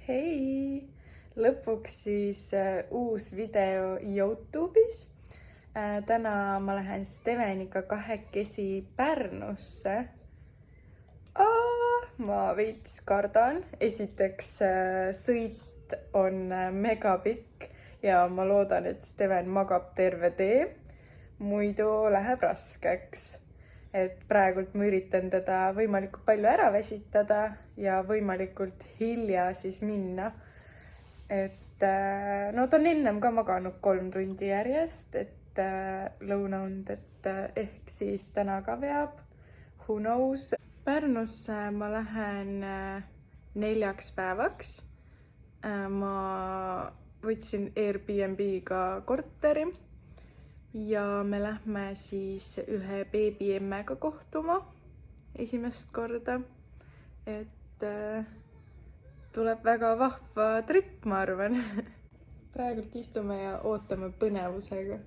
Hei! Lõpuks siis uus video YouTube'is. Täna ma lähen Steveniga kahekesi Pärnusse. Ma veits kardan. Esiteks sõit on mega pikk ja ma loodan, et Steven magab terve tee. Muidu läheb raskeks. Et praegult ma üritan teda võimalikult palju ära väsitada ja võimalikult hilja siis minna. Et no ta on ennem ka maganud 3 tundi järjest, et lõunaund, et ehk siis täna ka veab. Who knows? Pärnusse ma lähen 4 päevaks. Ma võtsin Airbnb-ga korteri. Ja me lähme siis ühe beebiemmega kohtuma esimest korda. Et tuleb väga vahva trip, ma arvan. Praegult istume ja ootame põnevusega.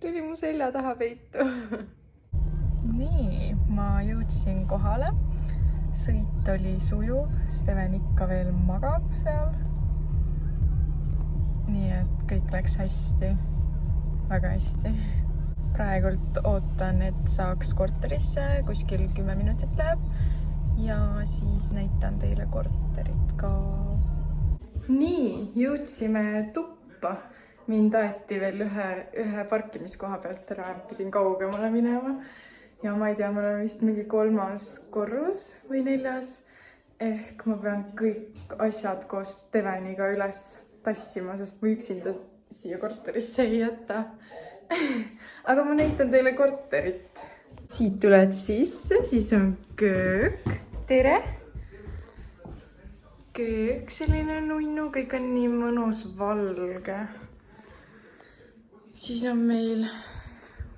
Tuli mu selja taha peitu. Nii, ma jõudsin kohale. Sõit oli sujuv. Steven ikka veel magab seal. Nii et kõik läks hästi, väga hästi. Praegult ootan, et saaks korterisse, kuskil 10 minutit läheb ja siis näitan teile korterit ka. Nii, jõudsime tuppa. Mind aeti veel ühe parkimiskoha pealt ära, pidin kaugemale minema. Ja ma ei tea, ma olen vist mingi 3. korrus või 4. Ehk ma pean kõik asjad koos Steveniga üles tassima, sest ma üksinda siia korterisse ei jäta. Aga ma näitan teile korterit. Siit tuled sisse, siis on köök. Tere! Köök, selline nunnu, kõik on nii mõnus valge. Siis on meil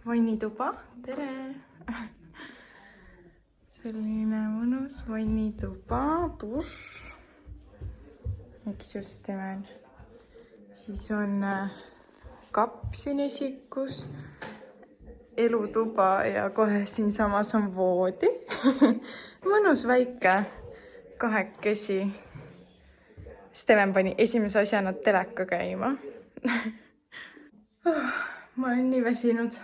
vannituba. Tere! Selline mõnus vannituba, dušš. Eks just Steven. Siis on kapp siin esikus, elutuba ja kohe siinsamas on voodi. Mõnus väike kahekesi. Steven pani esimese asjana teleka käima. Ma olen nii väsinud.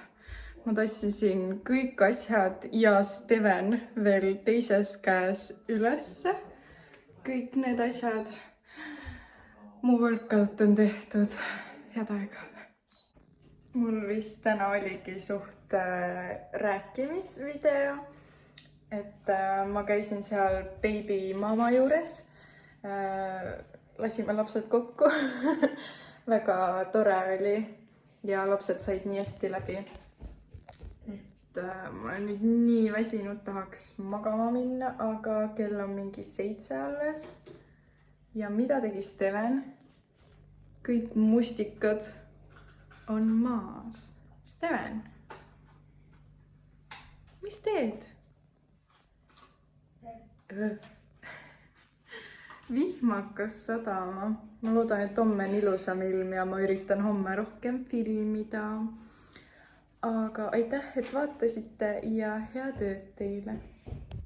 Ma tassisin kõik asjad ja Steven veel teises käes ülesse. Kõik need asjad. Mu workout on tehtud. Head aega. Mul vist täna oligi suht rääkimisvideo. Et ma käisin seal baby mama juures. Lasime lapsed kokku. Väga tore oli. Ja lapsed said nii hästi läbi. Et ma olen nüüd nii väsinud, tahaks magama minna, aga kell on mingi 7 alles. Ja mida tegi Steven? Kõik mustikad on maas. Steven, mis teed? Vihm hakkas sadama. Ma loodan, et homme on ilusam ilm ja ma üritan homme rohkem filmida. Aga aitäh, et vaatasite ja head ööd teile!